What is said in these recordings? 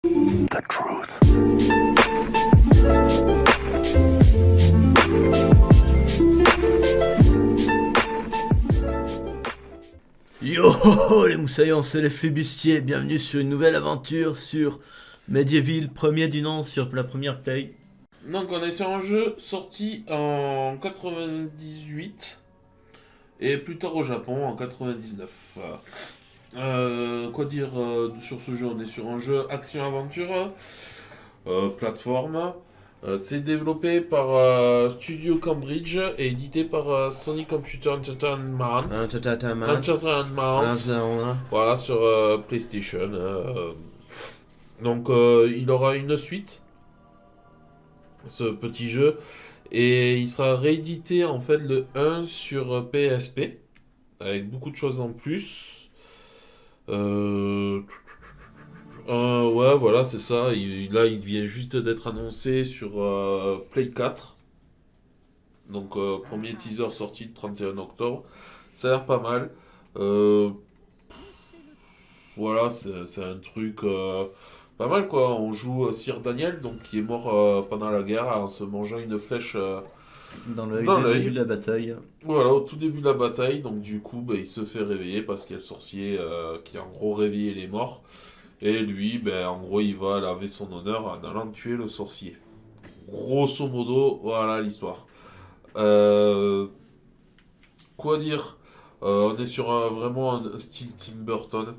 The truth. Yo les moussaillons, c'est les flibustiers, bienvenue sur une nouvelle aventure sur Medieval, premier du nom sur la première play. Donc on est sur un jeu sorti en 98 et plus tard au Japon en 99. Quoi dire sur ce jeu? On est sur un jeu action-aventure, plateforme. C'est développé par Studio Cambridge et édité par Sony Computer Entertainment. Voilà, sur PlayStation. Donc il aura une suite, ce petit jeu, et il sera réédité en fait le 1 sur PSP avec beaucoup de choses en plus. Ouais, voilà, c'est ça. Là, il vient juste d'être annoncé sur Play 4. Donc, premier teaser sorti le 31 octobre. Ça a l'air pas mal. Euh, voilà, c'est un truc pas mal quoi. On joue Sir Daniel, donc qui est mort pendant la guerre en se mangeant une flèche Dans dans le l'œil. début de la bataille. Voilà, au tout début de la bataille. Donc, du coup, bah, il se fait réveiller parce qu'il y a le sorcier qui a en gros réveillé les morts. Et lui, ben, en gros, il va laver son honneur en allant tuer le sorcier. Grosso modo, voilà l'histoire. Euh, Quoi dire? On est sur vraiment un style Tim Burton.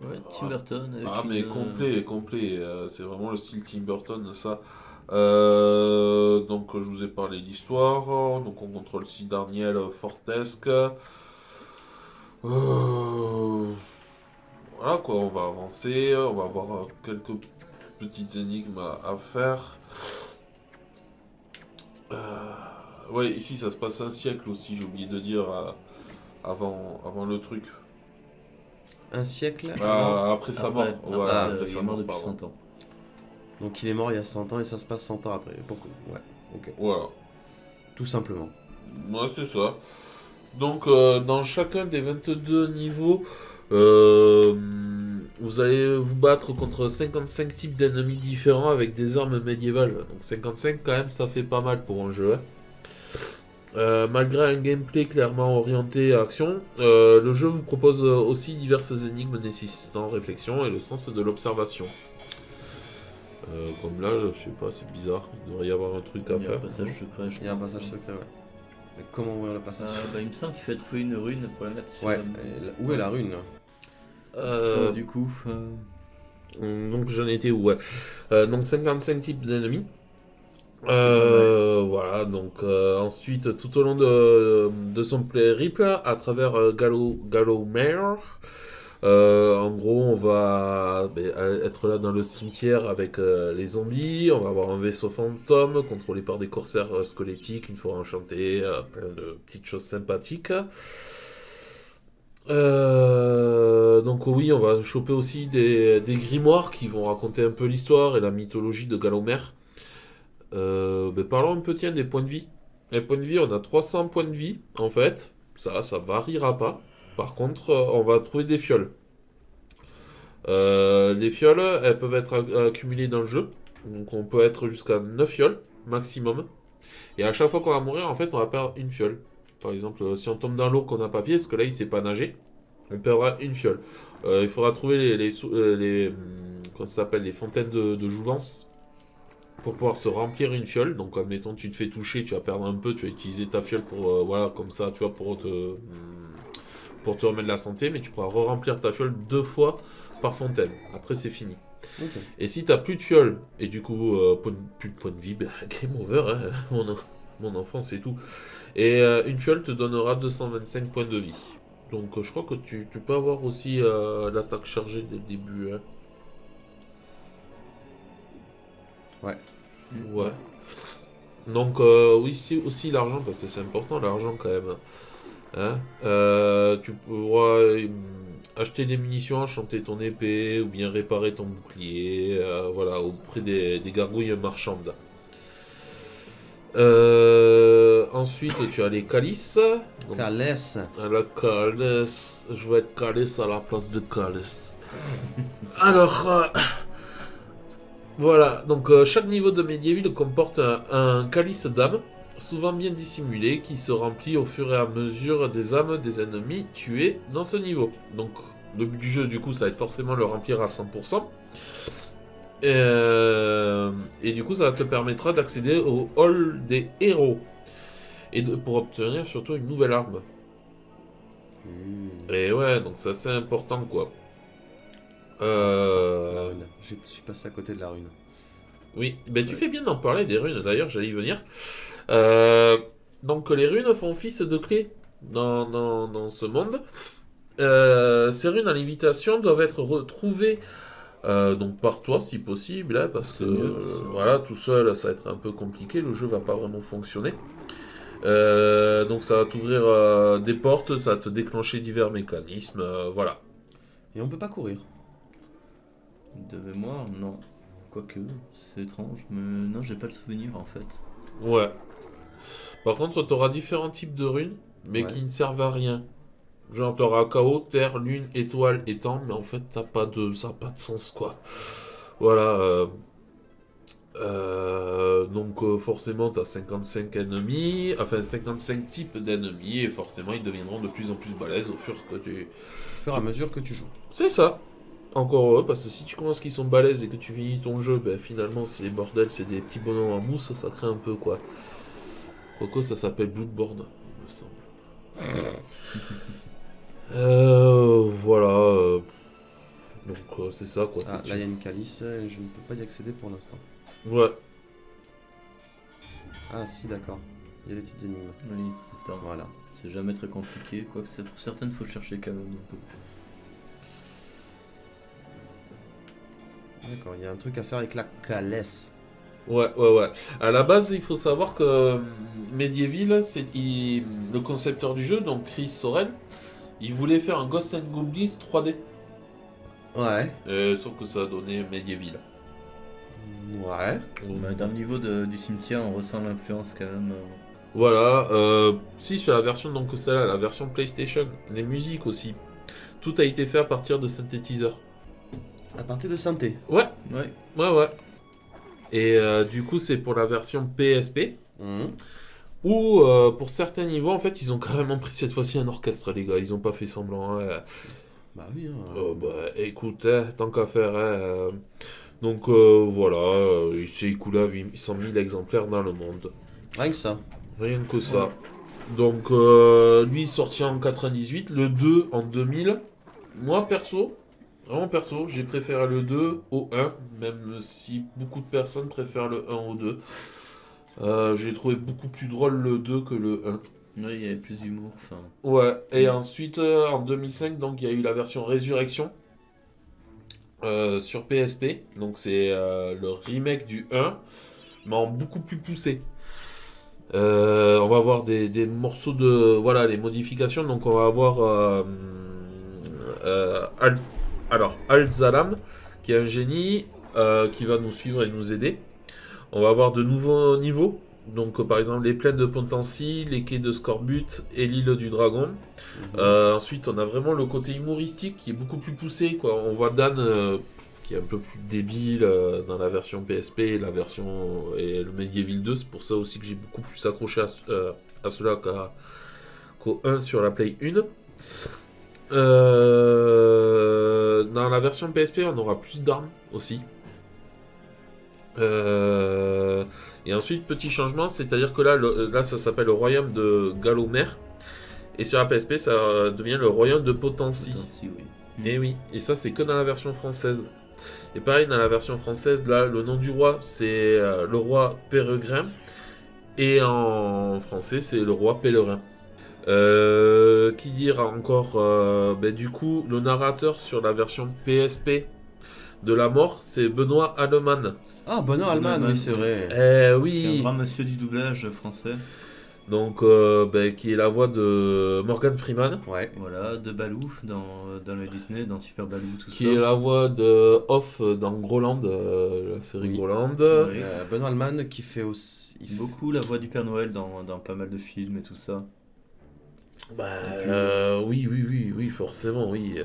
Ouais, Tim Burton avec Ah, une... mais complet, complet. C'est vraiment le style Tim Burton, ça. Donc, je vous ai parlé d'histoire. Donc, on contrôle si Daniel Fortesque. Voilà quoi, on va avancer. On va avoir quelques petites énigmes à faire. Ouais, ici ça se passe un siècle aussi, j'ai oublié de dire avant le truc. Un siècle avant. Après sa mort. Ouais, après il sa est mort mort, depuis pardon. 100 ans. Donc il est mort il y a 100 ans et ça se passe 100 ans après. Pourquoi? Ouais, ok. Voilà. Tout simplement. Ouais, c'est ça. Donc, dans chacun des 22 niveaux, euh, vous allez vous battre contre 55 types d'ennemis différents avec des armes médiévales. Donc 55 quand même, ça fait pas mal pour un jeu, hein. Malgré un gameplay clairement orienté à action, le jeu vous propose aussi diverses énigmes nécessitant réflexion et le sens de l'observation. Comme là, je sais pas, c'est bizarre, il devrait y avoir un truc à Il y a un faire. passage secret, je Il y a un pense. passage secret, ouais. Mais comment ouvrir le passage Bah, il me semble qu'il faut trouver une rune pour la mettre sur Ouais, la- où est la rune? Donc, du coup... Donc j'en étais où, ouais. Donc 55 types d'ennemis. Voilà, donc ensuite, tout au long de son périple, à travers Gallowmere, en gros, on va être là dans le cimetière avec les zombies. On va avoir un vaisseau fantôme contrôlé par des corsaires squelettiques, une forêt enchantée, plein de petites choses sympathiques. Donc oui, on va choper aussi des grimoires qui vont raconter un peu l'histoire et la mythologie de Gallowmere. Parlons un peu tiens des points de vie. Les points de vie, on a 300 points de vie en fait. Ça variera pas. Par contre, on va trouver des fioles. Les fioles, elles peuvent être accumulées dans le jeu. Donc on peut être jusqu'à 9 fioles maximum. Et à chaque fois qu'on va mourir, en fait, on va perdre une fiole. Par exemple, si on tombe dans l'eau qu'on n'a pas pied, parce que là, il sait pas nager, on perdra une fiole. Il faudra trouver comment ça s'appelle, les fontaines de jouvence pour pouvoir se remplir une fiole. Donc, admettons, tu te fais toucher, tu vas perdre un peu, tu vas utiliser ta fiole pour, voilà, comme ça, tu vois, pour te remettre de la santé, mais tu pourras re-remplir ta fiole 2 fois par fontaine. Après, c'est fini. Ok. Et si t'as plus de fiole, et du coup, plus de points de vie, game over, hein, mon enfant, c'est tout. Et une fiole te donnera 225 points de vie. Donc, je crois que tu peux avoir aussi l'attaque chargée dès le début, hein. Ouais. Ouais. Donc, oui, c'est aussi l'argent, parce que c'est important, l'argent quand même. Hein. Tu pourras acheter des munitions, enchanter ton épée, ou bien réparer ton bouclier, voilà, auprès des gargouilles marchandes. Ensuite, tu as les calices. Donc, Calès. la calice, je vais être calice à la place de calice. Alors, voilà, donc chaque niveau de Medieval comporte un calice d'âme, souvent bien dissimulé, qui se remplit au fur et à mesure des âmes des ennemis tués dans ce niveau. Donc, le but du jeu, du coup, ça va être forcément le remplir à 100%. Et du coup, ça te permettra d'accéder au hall des héros. Pour obtenir surtout une nouvelle arme. Et ouais, donc c'est assez important, quoi. La rune. Je suis passé à côté de la rune. Oui, ben tu fais bien d'en parler des runes, d'ailleurs, j'allais y venir. Donc les runes font office de clés dans ce monde. Ces runes à l'invitation doivent être retrouvées donc par toi si possible, hein, parce que voilà, tout seul ça va être un peu compliqué, le jeu va pas vraiment fonctionner. Donc ça va t'ouvrir des portes, ça va te déclencher divers mécanismes, voilà. Et on peut pas courir. De mémoire, non. Quoique, c'est étrange, mais non, j'ai pas le souvenir en fait. Ouais. Par contre, t'auras différents types de runes, mais Ouais. qui ne servent à rien. Genre, t'auras chaos, terre, lune, étoile et temps, mais en fait, ça n'a pas de sens, quoi. Voilà. Donc, forcément, t'as 55 ennemis, enfin 55 types d'ennemis, et forcément, ils deviendront de plus en plus balèzes au fur que tu... Au fur et à mesure que tu joues. C'est ça. Encore heureux, parce que si tu commences qu'ils sont balèzes et que tu finis ton jeu, ben finalement, c'est les bordels, c'est des petits bonhommes en mousse, ça crée un peu, quoi. Quoique, ça s'appelle Bloodborne, il me semble. Voilà. Donc, c'est ça, quoi. Ah, c'est là il y a une calice, je ne peux pas y accéder pour l'instant. Ouais. Ah si, d'accord. Il y a des petites énigmes. Oui, putain. Voilà. C'est jamais très compliqué, quoique pour certaines, faut chercher quand même un peu. D'accord, il y a un truc à faire avec la calesse. Ouais. À la base, il faut savoir que Medieval, le concepteur du jeu, donc Chris Sorel, il voulait faire un Ghost and Goblins 3D. Ouais. Sauf que ça a donné Medieval. Ouais. Bah, dans le niveau du cimetière, on ressent l'influence quand même. Voilà. Si, sur la version, donc celle-là, la version PlayStation, les musiques aussi, tout a été fait à partir de synthétiseurs. À partir de synthé. Ouais. Ouais. Et du coup, c'est pour la version PSP. Mhm. Ou pour certains niveaux, en fait, ils ont carrément pris cette fois-ci un orchestre, les gars. Ils ont pas fait semblant. Hein. Bah oui. Hein. Bah, écoute, hein, tant qu'à faire. Hein, donc voilà, il s'est écoulé à 800 000 exemplaires dans le monde. Rien que ça. Rien que ça. Donc lui sorti en 98, le 2 en 2000. Moi perso, vraiment perso, j'ai préféré le 2 au 1, même si beaucoup de personnes préfèrent le 1 au 2. J'ai trouvé beaucoup plus drôle le 2 que le 1. Ouais, il y avait plus d'humour. Enfin, Ouais, et ensuite en 2005, donc il y a eu la version Résurrection sur PSP. Donc c'est le remake du 1, mais en beaucoup plus poussé. On va avoir des morceaux de. Voilà, les modifications. Donc on va avoir. Al-Zalam, qui est un génie qui va nous suivre et nous aider. On va avoir de nouveaux niveaux. Donc par exemple les plaines de Pontancy, les quais de Scorbut et l'île du Dragon. Ensuite on a vraiment le côté humoristique qui est beaucoup plus poussé, quoi. On voit Dan qui est un peu plus débile dans la version PSP et la version et le Medieval 2. C'est pour ça aussi que j'ai beaucoup plus accroché à cela qu'au 1 sur la Play 1. Dans la version PSP on aura plus d'armes aussi. Et ensuite, petit changement, c'est-à-dire que là ça s'appelle le royaume de Galomer. Et sur la PSP, ça devient le royaume de Potency. oui. Et oui, et ça c'est que dans la version française. Et pareil, dans la version française, là, le nom du roi, c'est le roi Pérégrin. Et en français, c'est le roi Pèlerin. Qui dire encore du coup, le narrateur sur la version PSP de la mort, c'est Benoît Allemann. Ah, Benoît Allman, oui, c'est vrai. Un Oui. grand monsieur du doublage français. Donc, qui est la voix de Morgan Freeman. Ouais. Voilà, de Baloo dans le Disney, dans Super Baloo, tout Qui ça. est la voix de Off dans Groland, la série Oui. Groland. Ouais. Benoît Allman qui fait aussi. Beaucoup la voix du Père Noël dans pas mal de films et tout ça. Oui, forcément, oui.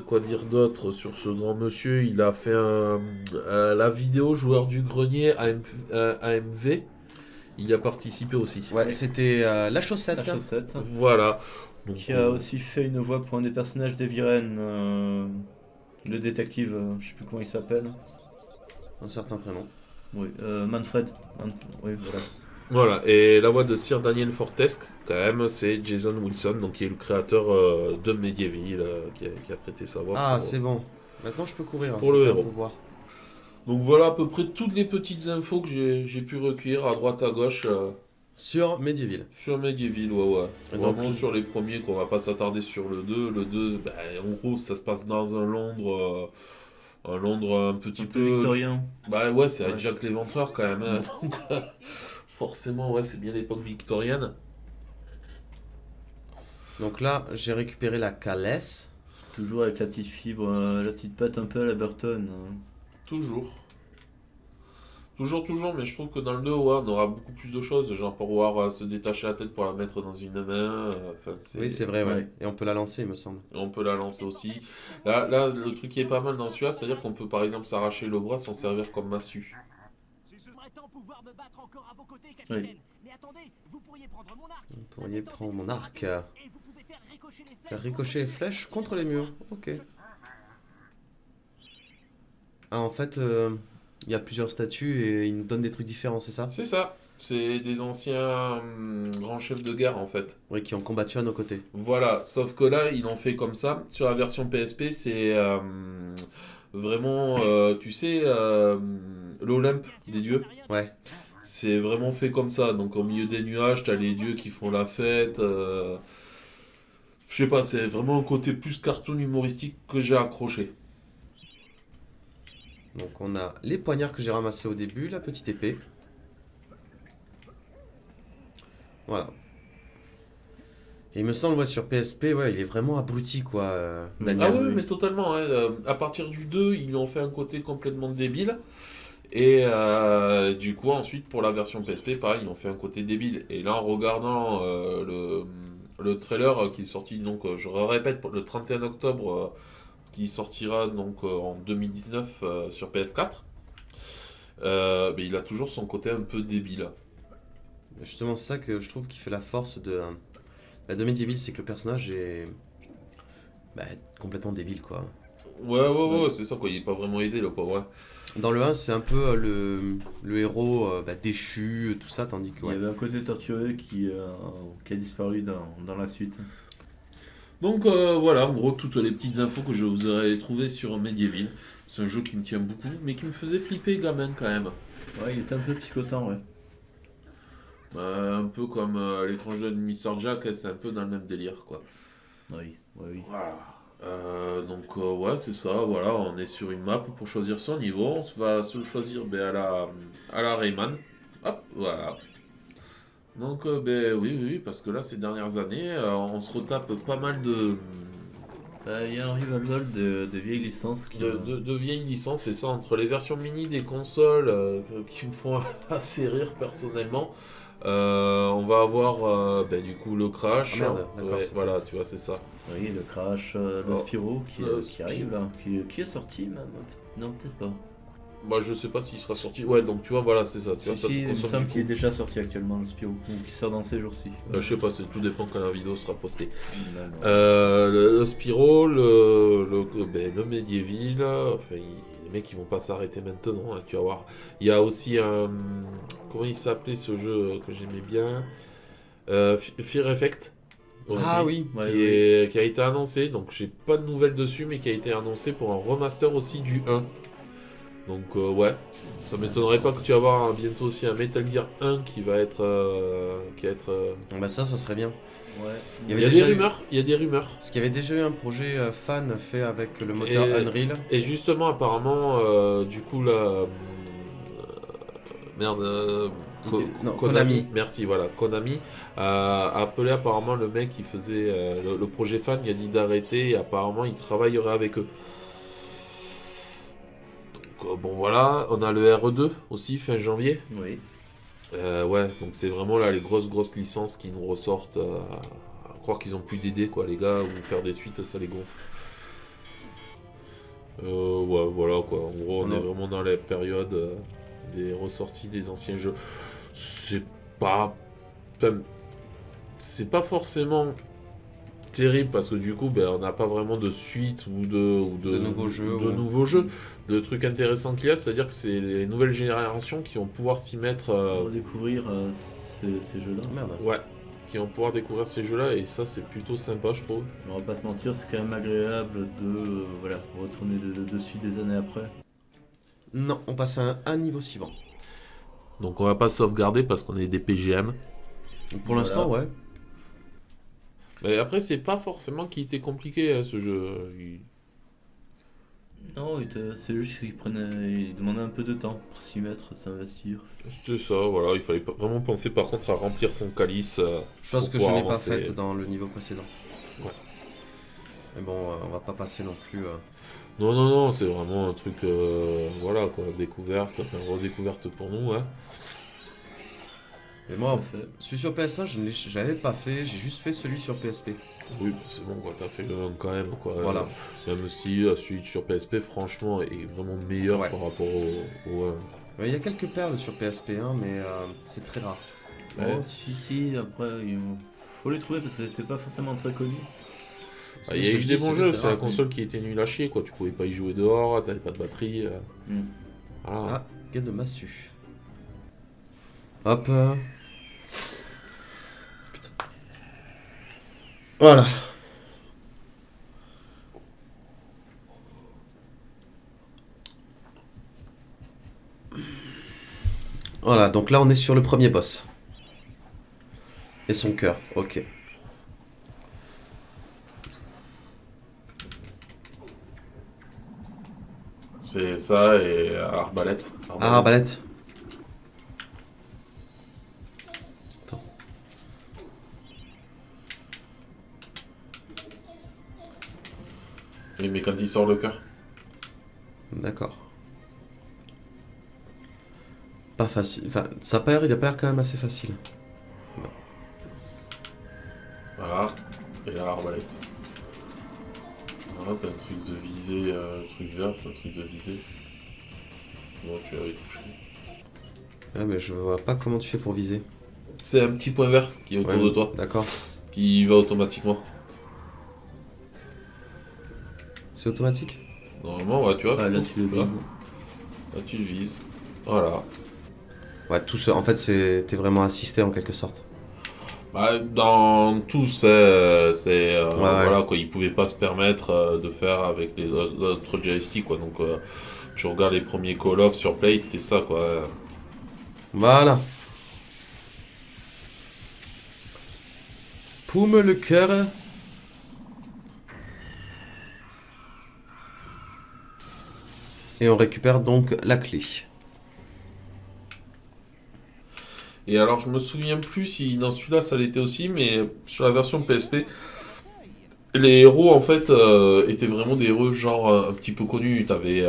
Quoi dire d'autre sur ce grand monsieur? Il a fait la vidéo joueur du grenier AMV. Il y a participé aussi. Ouais, c'était la chaussette. La chaussette. Voilà. Donc, Qui a aussi fait une voix pour un des personnages d'Heavy Rain, le détective, je sais plus comment il s'appelle. Un certain prénom. Oui, Manfred. Oui, voilà. Voilà, et la voix de Sir Daniel Fortesque, quand même, c'est Jason Wilson, donc qui est le créateur de Medieval, qui a prêté sa voix. Ah, pour- c'est bon. Maintenant, je peux courir. Pour le c'était un héros. pouvoir. Donc voilà à peu près toutes les petites infos que j'ai pu recueillir à droite à gauche Sur Medieval. sur Medieval, ouais. Et donc, Vraiment sur les premiers, qu'on va pas s'attarder sur le 2. Le 2, ben, en gros, ça se passe dans un Londres un petit Un peu peu... victorien. Bah ouais, c'est avec Ouais. Jack l'Éventreur quand même, hein. Donc forcément, ouais, c'est bien l'époque victorienne. Donc là, j'ai récupéré la calesse. Toujours avec la petite fibre, la petite patte un peu à la Burton. Toujours. Toujours, mais je trouve que dans le 2, ouais, on aura beaucoup plus de choses, genre pouvoir se détacher la tête pour la mettre dans une main. Enfin, Oui, c'est vrai, ouais. Ouais. Et on peut la lancer, il me semble. On peut la lancer aussi. Là, le truc qui est pas mal dans celui-là, c'est-à-dire qu'on peut par exemple s'arracher le bras sans servir comme massue. J'aimerais tant pouvoir me battre encore à vos côtés, capitaine. Oui. Mais attendez, vous pourriez prendre mon arc. Vous pourriez prendre mon arc. Et vous pouvez faire ricocher les flèches. Faire ricocher les flèches contre les murs. Ok. Ah, en fait, il y a plusieurs statues et ils nous donnent des trucs différents, c'est ça? C'est ça. C'est des anciens grands chefs de guerre en fait. Oui, qui ont combattu à nos côtés. Voilà, sauf que là, ils l'ont fait comme ça. Sur la version PSP, c'est vraiment, tu sais, l'Olympe des dieux. Ouais. C'est vraiment fait comme ça. Donc au milieu des nuages, t'as les dieux qui font la fête. Je sais pas, c'est vraiment un côté plus cartoon humoristique que j'ai accroché. Donc on a les poignards que j'ai ramassés au début, la petite épée. Voilà. Et il me semble, ouais, sur PSP, ouais, il est vraiment abruti, quoi, Daniel. Ah oui, oui. mais totalement. Hein. À partir du 2, ils lui ont fait un côté complètement débile. Et du coup, ensuite, pour la version PSP, pareil, ils ont fait un côté débile. Et là, en regardant le trailer qui est sorti, donc, je répète, le 31 octobre, qui sortira donc en 2019 sur PS4, mais il a toujours son côté un peu débile. Justement, c'est ça que je trouve qui fait la force de Medieval, c'est que le personnage est bah, complètement débile, quoi. Ouais, c'est ça, quoi. Il est pas vraiment aidé, le pauvre. Ouais. Dans le 1, c'est un peu le héros déchu, tout ça, tandis que Il y ouais. avait un côté torturé qui a disparu dans la suite. Donc voilà, en gros, toutes les petites infos que je vous aurais trouvées sur Medieval. C'est un jeu qui me tient beaucoup, mais qui me faisait flipper gamin quand même. Ouais, il était un peu picotant, ouais. Un peu comme l'étrange de Mr. Jack, c'est un peu dans le même délire, quoi. Oui, oui. Voilà. Donc ouais, c'est ça, voilà, on est sur une map pour choisir son niveau. On va se choisir à la Rayman. Hop, voilà. Donc oui, parce que là, ces dernières années, on se retape pas mal Il y a un revival de vieilles licences de vieilles licences, c'est ça, entre les versions mini des consoles qui me font assez rire personnellement. On va avoir du coup le Crash. Ah, merde, d'accord, Ouais, c'était- voilà, tu vois, c'est ça. Oui, le Crash, le Oh, Spyro le qui arrive là, qui est sorti même. Non, peut-être pas. Moi, je sais pas s'il sera sorti. Ouais, donc tu vois, voilà, c'est ça. Tu vois, Si, ça te il me consomme semble du qu'il est coup. déjà sorti actuellement, le Spyro, ou qui sort dans ces jours-ci. Je sais pas, tout dépend quand la vidéo sera postée. Non. Le Spyro, le Medieval, enfin, les mecs ils vont pas s'arrêter maintenant, hein, tu vas voir. Il y a aussi un. Comment il s'appelait ce jeu que j'aimais bien Fear Effect. Aussi, Ah oui, Ouais, qui a été annoncé, donc j'ai pas de nouvelles dessus, mais qui a été annoncé pour un remaster aussi du 1. Donc ouais, ça m'étonnerait pas que tu vas avoir bientôt aussi un Metal Gear 1 qui va être... Bah ça serait bien. Ouais. Il y Il avait y a des déjà eu- rumeurs, il y a des rumeurs. Parce qu'il y avait déjà eu un projet fan fait avec le moteur Et- Unreal. Et justement, apparemment, du coup, là... merde... Non, Konami. Merci, voilà. Konami a appelé apparemment le mec qui faisait le projet fan, il a dit d'arrêter et apparemment il travaillerait avec eux. Donc bon voilà, on a le RE2 aussi, fin janvier. Oui. Ouais, donc c'est vraiment là les grosses licences qui nous ressortent croire qu'ils ont plus d'idées, quoi, les gars, ou faire des suites, ça les gonfle. Ouais, voilà, quoi. En gros, on est vraiment dans la période des ressorties des anciens jeux. C'est pas... Enfin, c'est pas forcément terrible, parce que du coup, ben, on n'a pas vraiment de suite ou de nouveaux jeux. nouveaux jeux. De trucs intéressants qu'il y a, c'est-à-dire que c'est les nouvelles générations qui vont pouvoir s'y mettre... Pour découvrir ces jeux-là. Merde. Ouais, qui vont pouvoir découvrir ces jeux-là, et ça, c'est plutôt sympa, je trouve. On va pas se mentir, c'est quand même agréable de retourner dessus des années après. Non, on passe à un niveau suivant. Donc on va pas sauvegarder parce qu'on est des PGM. Pour l'instant, ouais. Mais après, c'est pas forcément qu'il était compliqué, ce jeu. Non, c'est juste qu'il demandait un peu de temps pour s'y mettre, s'investir. C'était ça, voilà. Il fallait vraiment penser par contre à remplir son calice. Chose pour que je pouvoir n'ai pas avancer. faite dans le niveau précédent. Ouais. Mais bon, on va pas passer non plus... Non, c'est vraiment un truc, voilà, quoi, découverte, enfin redécouverte pour nous, hein. Mais moi, Tout à fait. celui sur PS1, je l'avais pas fait, j'ai juste fait celui sur PSP. Oui, c'est bon, quoi, t'as fait le 1 quand même, quoi. Voilà. Même si celui sur PSP, franchement, est vraiment meilleur Ouais. par rapport au 1. Il y a quelques perles sur PSP1, mais c'est très rare. Ouais. Oh, si, après, faut les trouver parce que c'était pas forcément très connu. Ah, il y a eu des bons jeux, c'est la console qui était nulle à chier, quoi. Tu pouvais pas y jouer dehors, t'avais pas de batterie. Voilà. Ah, gain de massue. Hop. Putain. Voilà. Voilà, donc là on est sur le premier boss. Et son cœur, ok. C'est ça et arbalète. Ah, arbalète. Attends. Oui, mais quand il sort le cœur. D'accord. Pas facile. Enfin, il a pas l'air quand même assez facile. Voilà. Et l'arbalète. Voilà, t'as un truc de visée, truc vert, c'est un truc de visée. Bon, tu avais touché. Ah, mais je vois pas comment tu fais pour viser. C'est un petit point vert qui est autour Ouais, de toi, D'accord. qui va automatiquement. C'est automatique? Normalement, ouais, tu vois. Ah, là, tu le là. vises. Là, tu le vises. Voilà. Ouais, tout ça. En fait, t'es vraiment assisté en quelque sorte. Bah, dans tout, c'est voilà, ouais. quoi. Ils pouvaient pas se permettre de faire avec les autres joysticks, quoi. Donc, tu regardes les premiers Call of sur Play, c'était ça, quoi. Voilà. Poum le cœur. Et on récupère donc la clé. Et alors, je me souviens plus si dans celui-là ça l'était aussi, mais sur la version PSP, les héros en fait étaient vraiment des héros genre un petit peu connus. T'avais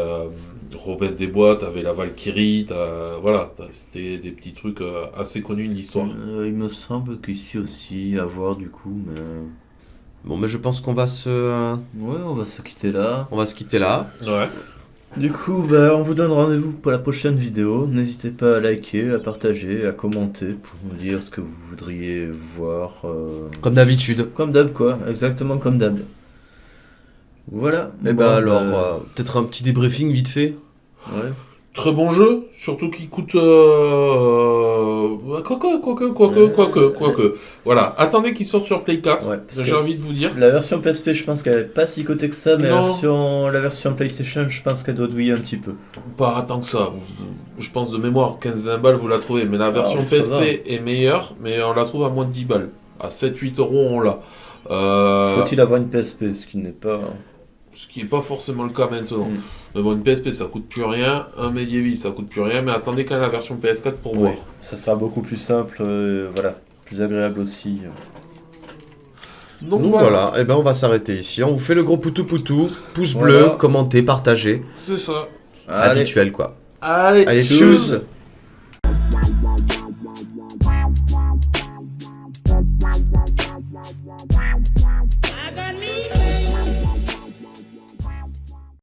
Robin des Bois, t'avais la Valkyrie, voilà, c'était des petits trucs assez connus de l'histoire. Il me semble qu'ici aussi, à voir du coup, mais... Bon, mais je pense qu'on va se quitter là. on va se quitter là. Ouais. Du coup, on vous donne rendez-vous pour la prochaine vidéo. N'hésitez pas à liker, à partager, à commenter pour nous dire ce que vous voudriez voir. Comme d'habitude. Comme d'hab, quoi. Exactement comme d'hab. Voilà. Et Bon, alors, peut-être un petit débriefing vite fait. Ouais. Très bon jeu, surtout qu'il coûte... Quoique. Voilà, attendez qu'il sorte sur Play 4, Ouais, parce j'ai que- envie de vous dire. La version PSP, je pense qu'elle est pas si cotée que ça, mais Non. la version PlayStation, je pense qu'elle doit douiller un petit peu. Pas tant que ça. Je pense de mémoire, 15-20 balles, vous la trouvez. Mais la version ça PSP va. est meilleure, mais on la trouve à moins de 10 balles. À 7-8 euros, on l'a. Faut-il avoir une PSP, ce qui n'est pas... Ce qui n'est pas forcément le cas maintenant. Mm. Mais bon, une PSP, ça coûte plus rien. Un Medieval, ça coûte plus rien. Mais attendez quand même la version PS4 pour voir. Ouais, ça sera beaucoup plus simple, voilà, plus agréable aussi. Donc Donc voilà, et on va s'arrêter ici. On vous fait le gros poutou poutou. Pouce Voilà. bleu, commentez, partagez. C'est ça. Allez, Habituel quoi. Allez, Allez, tchuss. tchuss.